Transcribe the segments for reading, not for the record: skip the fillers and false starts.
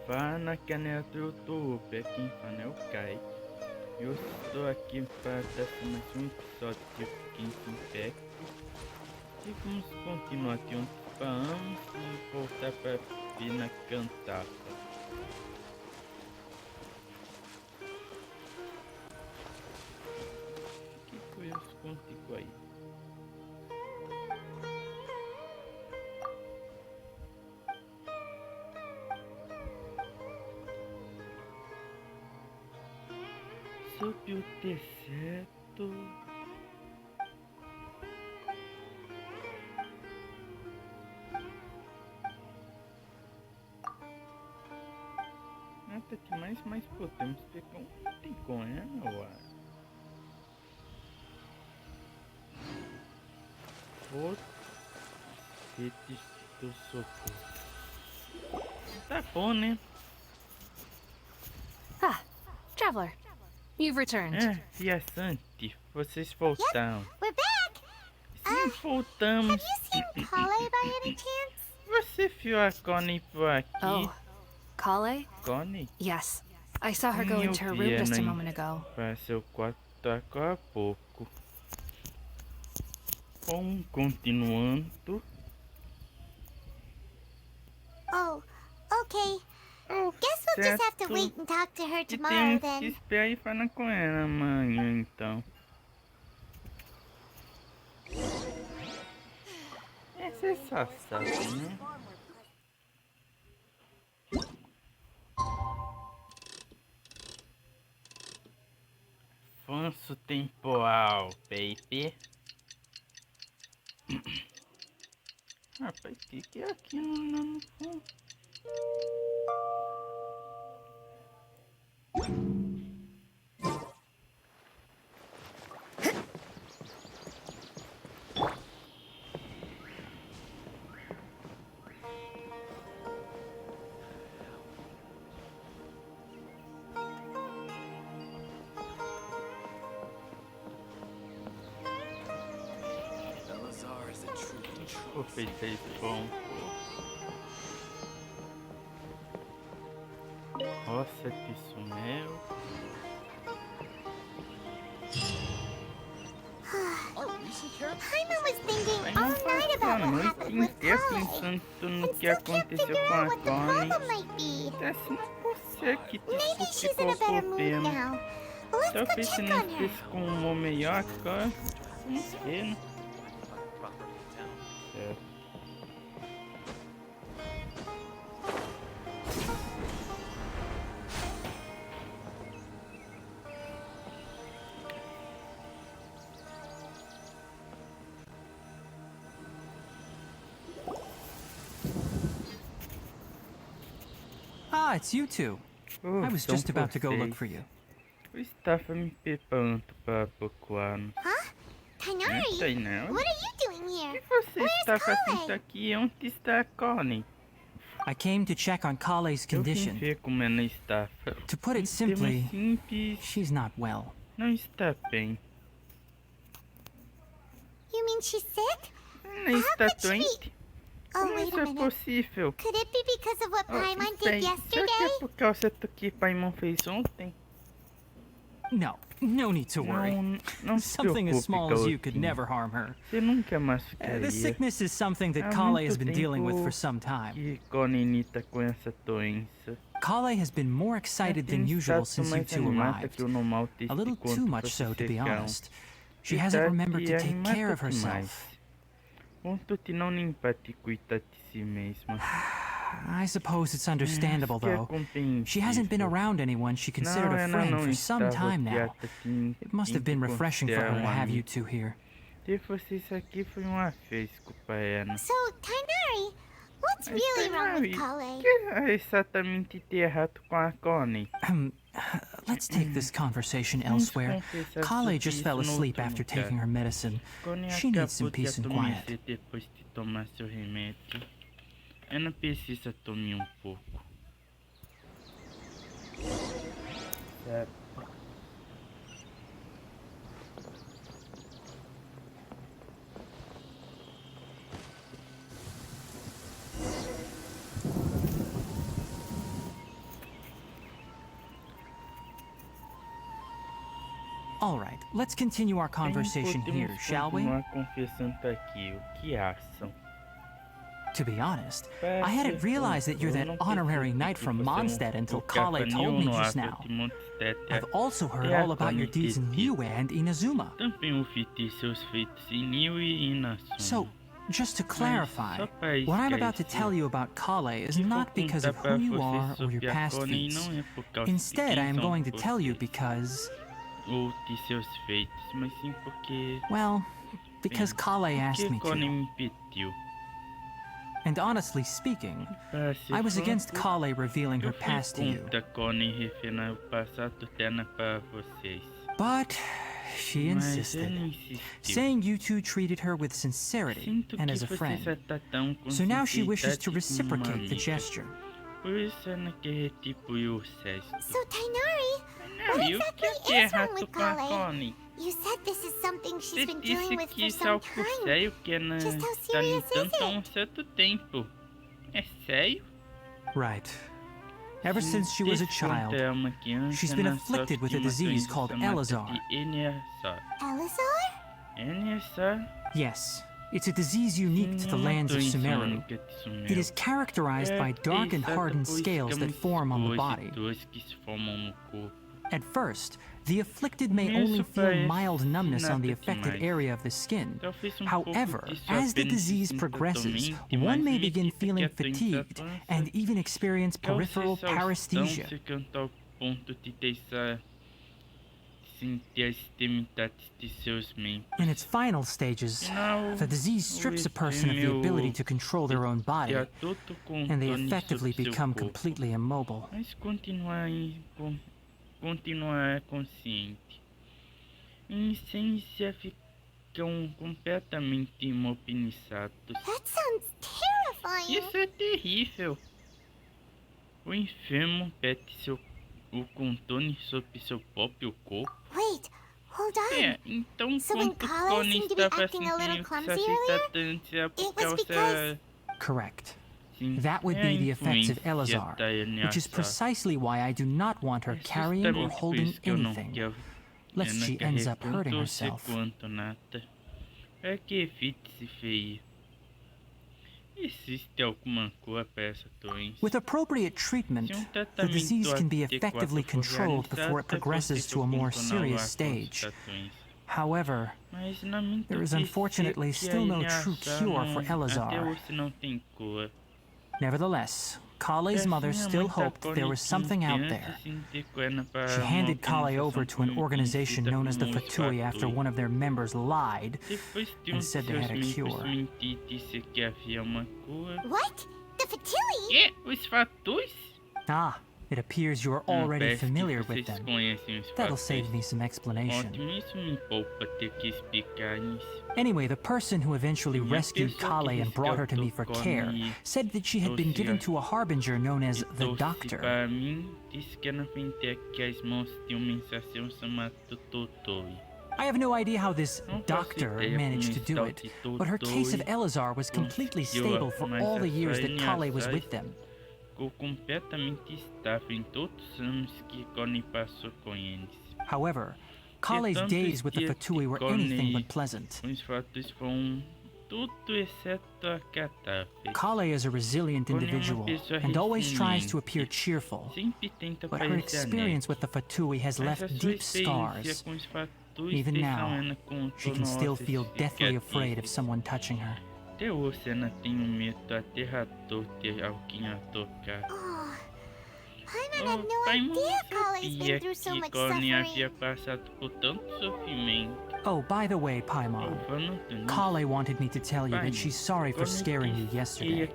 Vá na caneta do YouTube, aqui em fala é o Kai. Eu estou aqui para testar mais um episódio de Genshin Impact. E vamos continuar aqui onde paramos e voltar para vir na cantata. O que foi isso contigo aí? Sobre o deserto. Nada demais, mas podemos pegar um item com ela, ué. Redes do socorro. Tá bom, né? Ah, traveler, you've returned. Viajante, vocês voltaram. Yep, we're back. Sim, voltamos. Have you seen Collei by any chance? Você viu a Connie por aqui? Oh, Collei? Connie? Yes, I saw her go into her room just a moment ago. Para seu quarto agora há pouco. Bom, continuando. Oh, okay. Guess we'll just have to wait and talk to her tomorrow Temos que then. esperar e falar com ela amanhã, então. Essa é só sabe, né? Avanço temporal, baby. Rapaz, que é aqui no fundo? Vou feitar esse bom. Roça de sumel. Paimon was thinking all night about what happened with Collei pensando no and que still can't aconteceu figure com out a what the Connie. problem might be. Tá sendo você que Maybe she's in ficou a better com mood pena. now. Let's go Talvez se check não on her. estivesse com um humor melhor agora. Vamos ver, né? Certo. Ah, it's you two. I was São just about to go look vocês. for you. Eu estava me preparando para procurar. Huh? Tighnari? Tainara? What are you doing O que here? você Where's está fazendo Collei? aqui? Onde está a Connie? I came to check on Collei's Eu vim condition. ver como ela está. To put it Em termos simply, simples, she's not well. não está bem. You mean she's sick? Ela How está could she be? doente? Oh, Como wait isso a é minute. possível? Could it be because of what Paimon Sei. did Será que é yesterday? por causa do que Paimon fez ontem? No need to worry. Não se Something as preocupe, small as you could garotinho. never harm her. Você nunca machucaria. The sickness is something that Há Collei muito has been dealing with tempo for some time. que Connie tá com essa doença. Collei has been more excited than usual since you two arrived. A little too much so, to be honest. She hasn't remembered to take care of herself. Ponto de não limpar e cuidar de si mesma. I suppose it's understandable, Acho que é though. She hasn't been compreensível. around anyone she considered Não, a ela friend não for some está time now. rodeada de It must have been ninguém que refreshing for her to considera have you amigo. two here. Ter vocês aqui foi um afresco para ela. So, Tighnari, what's really wrong with Collei? O que é exatamente de errado com a Connie? Let's take this conversation Vamos elsewhere. conversar Collei sobre just isso fell no asleep outro after lugar. taking her medicine. Connie She needs some acabou de peace and quiet. adormecer depois de tomar seu remédio. Ela precisa dormir um pouco. Certo. All right, let's continue our conversation here, shall we? Confessando aqui, o que acham? To be honest, I hadn't realized that you're that honorary knight from Mondstadt until Collei told me just now. I've also heard all about your deeds in Niue and Inazuma. Também ouvi seus feitos em Niue e Inazuma. So, just to clarify, what I'm about to tell you about Collei is not because of who you are or your past feats. Instead, I am going to tell you because... Ou de seus feitos, mas sim porque... Well, because Collei asked me to. me pediu. And honestly speaking, I was against Collei revealing her past to you. But she insisted, saying you two treated her with sincerity and as a friend. So now she wishes to reciprocate the gesture. So, Tainari, what exactly is wrong with Collei? You said this is something she's been dealing with for some time. Just how serious is it? É sério? Right. Ever since she was a child, she's been afflicted with a disease called Elazar. Elazar? Yes, it's a disease unique to the lands of Sumeru. It is characterized by dark and hardened scales that form on the body. At first, the afflicted may only feel mild numbness on the affected area of the skin. However, as the disease progresses, one may begin feeling fatigued and even experience peripheral paresthesia. In its final stages, the disease strips a person of the ability to control their own body, and they effectively become completely immobile. Continuar consciente. Em essência, ficam completamente imobilizados. That sounds terrifying. Isso é terrível. O enfermo pede o controle sobre seu próprio corpo. Wait, hold on. Então So when quando Collei Connie seemed to be estava acting a little sentindo clumsy que earlier, por it was causa because... Correct. That would be the effects of Elazar, which is precisely why I do not want her carrying or holding anything, lest she ends up hurting herself. É que evite-se feio. Existe alguma cura para essa doença? With appropriate treatment, the disease can be effectively controlled before it progresses to a more serious stage. However, there is unfortunately still no true cure for Elazar. Nevertheless, Collei's mother still hoped there was something out there. She handed Collei over to an organization known as the Fatui after one of their members lied and said they had a cure. What? The Fatui? É, os Fatuis? Ah, it appears you are already familiar with them. That'll save me some explanation. Ótimo, isso me poupa ter que explicar isso. Anyway, the person who eventually rescued Collei and brought her to me for care said that she had been given to a harbinger known as the Doctor. Para mim, disse que era que as mãos tinham uma sensação chamada Totoi. I have no idea how this doctor managed to do it, but her case of Elazar was completely stable for all the years that Collei was with them. Ficou completamente estável em todos os anos que Connie passou com eles. However, Collei's days with the Fatui were anything but pleasant. Os fatos foram tudo exceto a catástrofe. Collei is a resilient individual and always tries to appear cheerful, Sempre tenta but her experience with the Fatui has left deep scars. Even now, she can still feel deathly afraid of someone touching her. Até hoje ela tem medo aterrador de alguém a tocar. Oh, Paimon had no idea Collei's been through so much Connie havia suffering. passado por tanto sofrimento. Oh, by the way, Paimon, Collei wanted me to tell you that she's sorry for scaring you yesterday.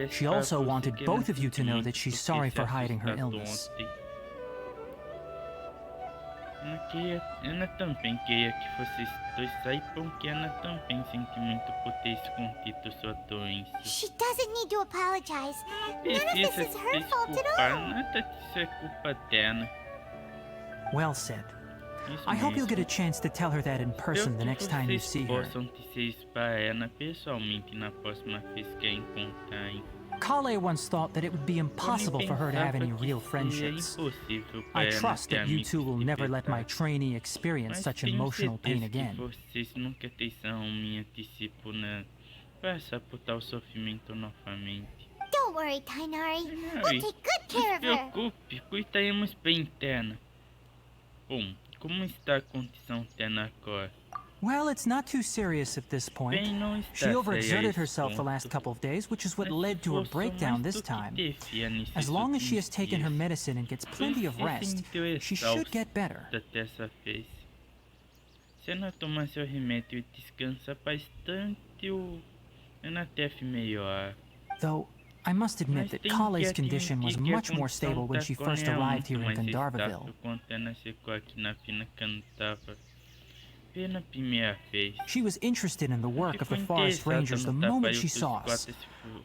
She also wanted both of you to know that she's sorry for hiding her illness. Ela também queria que vocês dois saibam que ela também sente muito por ter escondido sua doença. She doesn't need to apologize. None of Precisa this is se her fault at desculpar, all. nada disso é culpa dela. Well said. Isso I hope you'll mesmo. get a chance to tell her that in person the next time you see her. Possam dizer isso para ela pessoalmente na próxima vez que a encontrarem. Collei once thought that it would be impossible for her to have any real friendships. I trust that you two will never let my trainee experience such emotional pain again. Vocês nunca terão minha discípula passar por tal sofrimento novamente. Don't worry, Tainari. We'll take good care of her. Não se preocupe, cuidaremos bem interna. Bom, como está a condição interna agora? Well, it's not too serious at this point. She overexerted herself the last couple of days, which is what led to her breakdown this time. As long as she has taken her medicine and gets plenty of rest, she should get better. Dessa vez. Se ela tomar seu remédio e descansar bastante, ela deve melhorar. Though, I must admit that Collei's condition was much more stable when she first arrived here in Gandharvaville. She was interested in the work of the forest rangers the moment she saw us.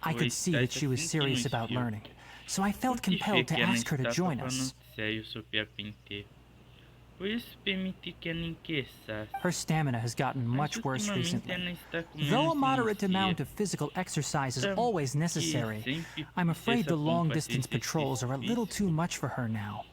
I could see that she was serious about learning, so I felt compelled to ask her to join us. Her stamina has gotten much worse recently. Though a moderate amount of physical exercise is always necessary, I'm afraid the long-distance patrols are a little too much for her now.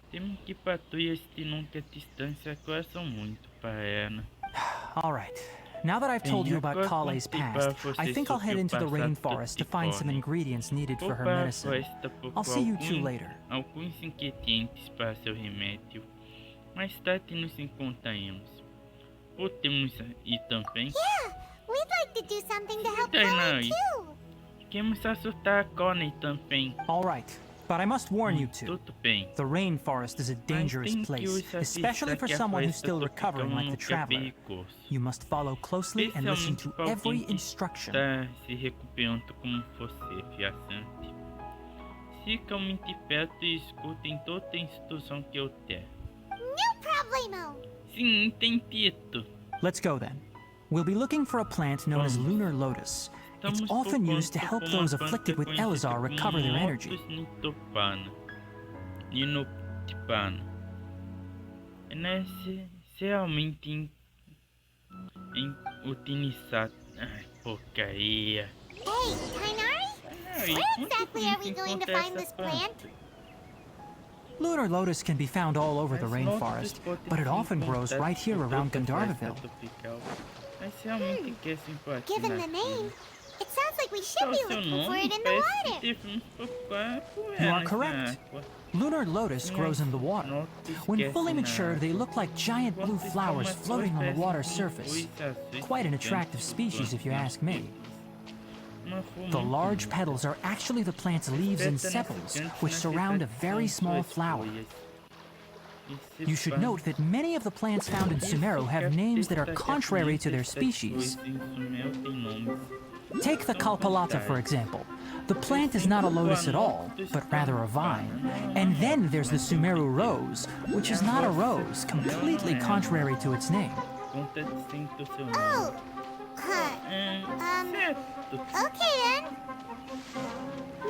Alright, now that I've told you about Collei's past, I think I'll head into the rainforest to find some ingredients needed for her medicine. I'll see you two later. Alguns ingredientes para seu remédio. Mais tarde nos encontraremos. Podemos ir também? Yeah, we'd like to do something to help Collei too. Queremos ajudar a Collei também. Alright. But I must warn you two, Tudo bem. the rainforest is a dangerous place, especially for someone who's still recovering like the traveler. You must follow closely and listen to every instruction. Se recuperando como você, viajante. Ficam de perto e escutem toda a instrução que eu der. No problemo. Sim, entendido. Let's go then. We'll be looking for a plant known as lunar lotus. It's often used to help those afflicted with Elazar recover their energy. Realmente utilizado. Ai, porcaria. Hey, Tainari? Where exactly are we going to find this plant? Lunar lotus can be found all over the rainforest, but it often grows right here around Gandharvaville. Given the name, it sounds like we should be looking for it in the water. You are correct. Lunar lotus grows in the water. When fully matured, they look like giant blue flowers floating on the water's surface. Quite an attractive species, if you ask me. The large petals are actually the plant's leaves and sepals, which surround a very small flower. You should note that many of the plants found in Sumeru have names that are contrary to their species. Take the Kalpalata, for example. The plant is not a lotus at all, but rather a vine. And then there's the Sumeru rose, which is not a rose, completely contrary to its name. Oh, okay then.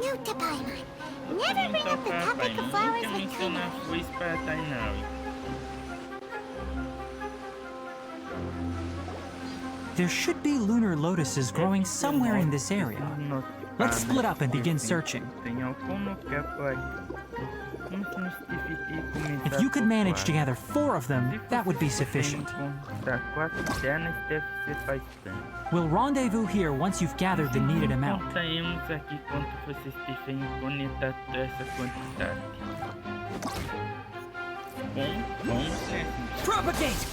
Note to Paimon. Never bring up the topic of flowers with Tainari. There should be lunar lotuses growing somewhere in this area. Let's split up and begin searching. If you could manage to gather 4 of them, that would be sufficient. We'll rendezvous here once you've gathered the needed amount. Propagate!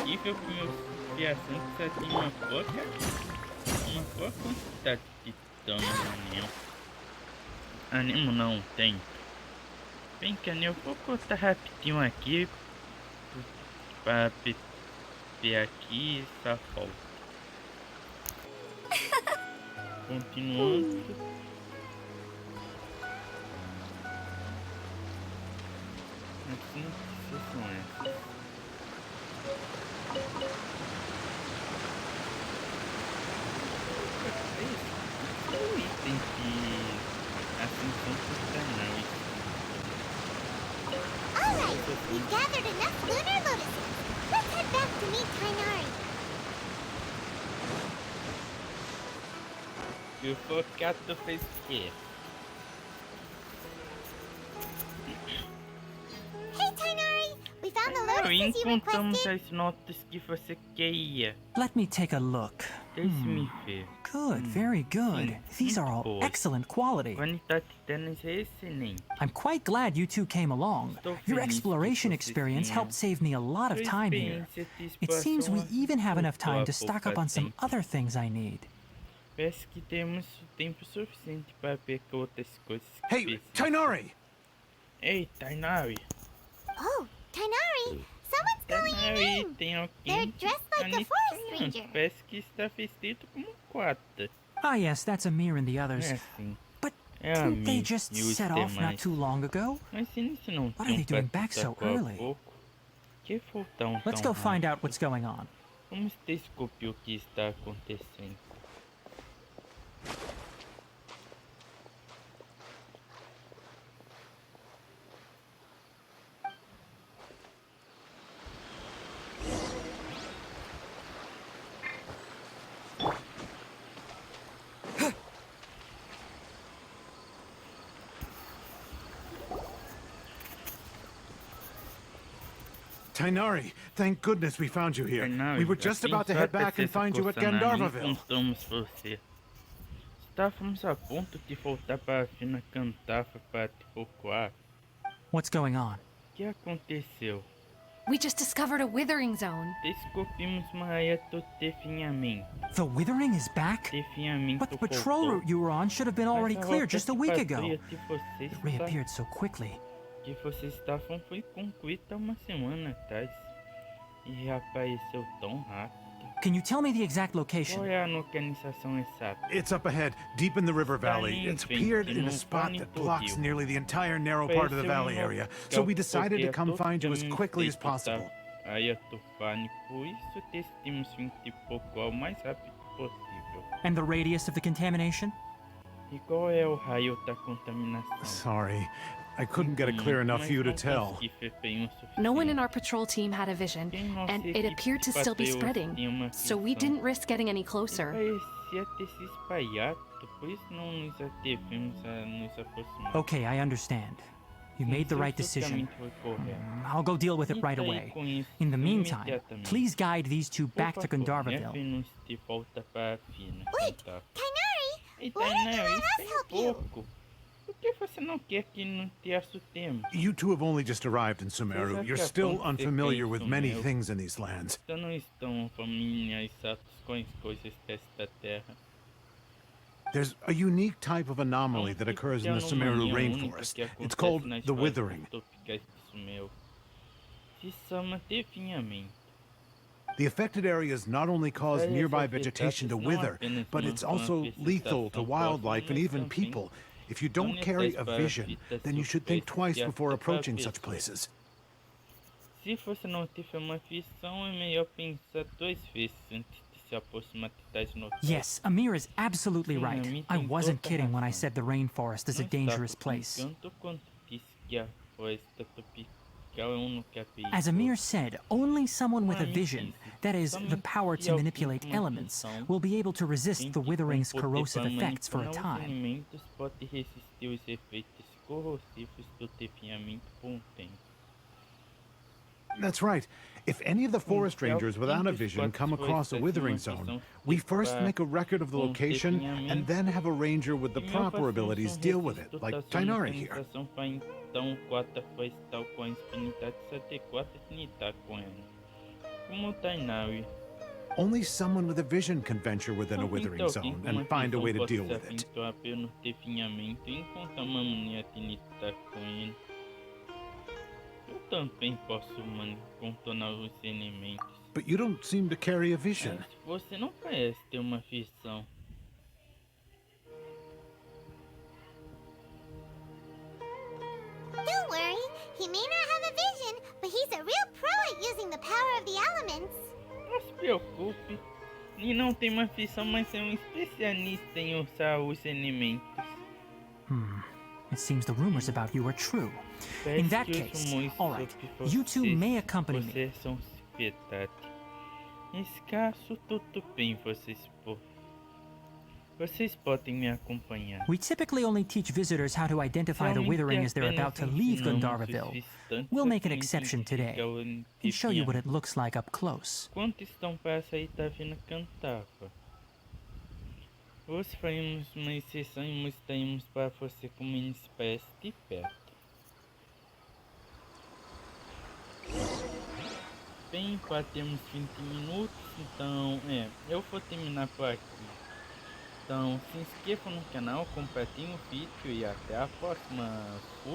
Incrível que meus criações só tem uma pouca quantidade de dano no anel. Animo não tem. Bem que eu vou cortar rapidinho aqui para beber aqui e só volta. Continuando. Aqui são essas. Item que assim são pro canal. Alright, we've gathered enough lunar lotuses. Let's head back to meet Tainari. O focato fez o quê? Hey, Tainari! We found the lotuses you Encontramos requested. as notas que você queria. Let me take a look. Deixe-me ver. Good, very good. Sim, These are muito all boas. excellent quality. Qualidade delas é excelente. I'm quite glad you two came along. Estou Your feliz que exploration vocês experience tenham helped save me a lot of sua time here. experiência de It seems we exploração even have enough time to ajudou a stock up poupar on some tempo. other things I need. Parece que temos tempo suficiente para pegar outras coisas que Hey, precisamos. Tainari! Ei, Tainari. Oh, Tainari! Someone's calling your Tainari, name! tem alguém They're que dressed está like a lhe forest chamando. ranger. Parece que está vestido como um quarto. Ah yes, that's Amir and the others. É assim. But É didn't they Amir just e os set off not demais. too long ago? Mas eles não What are they tinham doing back so participado há early? pouco. Que faltam Let's tão go find out rápido? what's going on. Vamos descobrir o que está acontecendo. Tainari, thank goodness we found you here. Tainari, We were just about to head back and find you at Gandharvaville. Encontramos você. Estávamos a ponto de voltar para a fina Cantafa para te procurar. What's going on? O que aconteceu? We just discovered a withering zone. Descobrimos uma área do definhamento. The Withering is back? Definhamento But the patrol voltou. route you were on should have been already Mas a clear rota just a de week ago. patrulha que vocês It reappeared so quickly. que vocês estavam foi concluída uma semana atrás. E reapareceu tão rápido. Can you tell me the exact Qual location? é a localização exata? It's up ahead, deep in the river valley. It's appeared in a spot that blocks nearly the entire narrow part of the valley area, so we decided to come find you as quickly as possible. Área tufane, por isso decidimos vir te procurar o mais rápido possível. And the radius of the contamination? E qual é o raio da contaminação? Sorry, I couldn't get a clear enough Mas view to não tell. consegui ver bem o No one in suficiente. our patrol team had a vision, Quem nossa and it equipe appeared to still be patrulha spreading, tinha uma so we visão. didn't risk getting any closer. Parecia ter se espalhado, por isso não nos atrevemos a nos aproximar. Okay, I understand. You made the right Seu decision. caminho foi correto. I'll go deal with it right Tenta ir away. com isso In the meantime, imediatamente. please guide these two Por back to favor, Gandharvaville. leve-nos de volta para a fina. Wait, Cantafa. Tainari! Ei, Why don't you Tainara, let us espera help you? pouco. Por que você não quer que não te assustemos? You two have only just arrived in Sumeru. You're still unfamiliar with many things in these lands. Vocês não estão familiarizados com as coisas desta terra. There's a unique type of anomaly that occurs in the Sumeru rainforest. It's called the Withering. Se chama definhamento. The affected areas not only cause nearby vegetation to wither, but it's also lethal to wildlife and even people. If you don't carry a vision, then you should think twice before approaching such places. Se você não tiver uma visão, é melhor pensar duas vezes antes de se aproximar de tais notas. Yes, Amir is absolutely right. I wasn't kidding when I said the rainforest is a dangerous place. Tanto quanto disse que a floresta tropical é um lugar As Amir said, only someone with a vision, that is, the power to manipulate elements, will be able to resist the withering's corrosive effects for a time. Alimentos podem resistir os efeitos corrosivos do definhamento por tempo. That's right. If any of the forest rangers without a vision come across a withering zone, we first make a record of the location and then have a ranger with the proper abilities deal with it, like Tainari here. Então, quarta florestal com as habilidades adequadas de lidar com ela. Como Tainari. Only someone with a vision can venture within a withering zone and find a way to deal with it. Pelo definhamento e encontrar uma maneira de lidar com ele. Eu também posso contornar os elementos. But you don't seem to carry a vision. Mas você não parece ter uma visão. Don't worry, he may not have a vision, but he's a real pro at using the power of the elements. Não se preocupe. Ele não tem uma visão, mas é um especialista em usar os elementos. It seems the rumors about you are true. In that case, all right, you two may accompany me. Vocês são verdade. Nesse caso, tudo bem vocês por. Vocês podem me acompanhar. We typically only teach visitors how to identify the withering as they're about to leave Gandharvaville. We'll make an exception today and show you what it looks like up close. Quanto estão para aceitar vir na cantava? Hoje faremos uma exceção e mostraremos para você como ele se parece de perto. Bem, batemos 20 minutos, então eu vou terminar por aqui. Então se inscreva no canal, compartilhe o vídeo e até a próxima. Fui!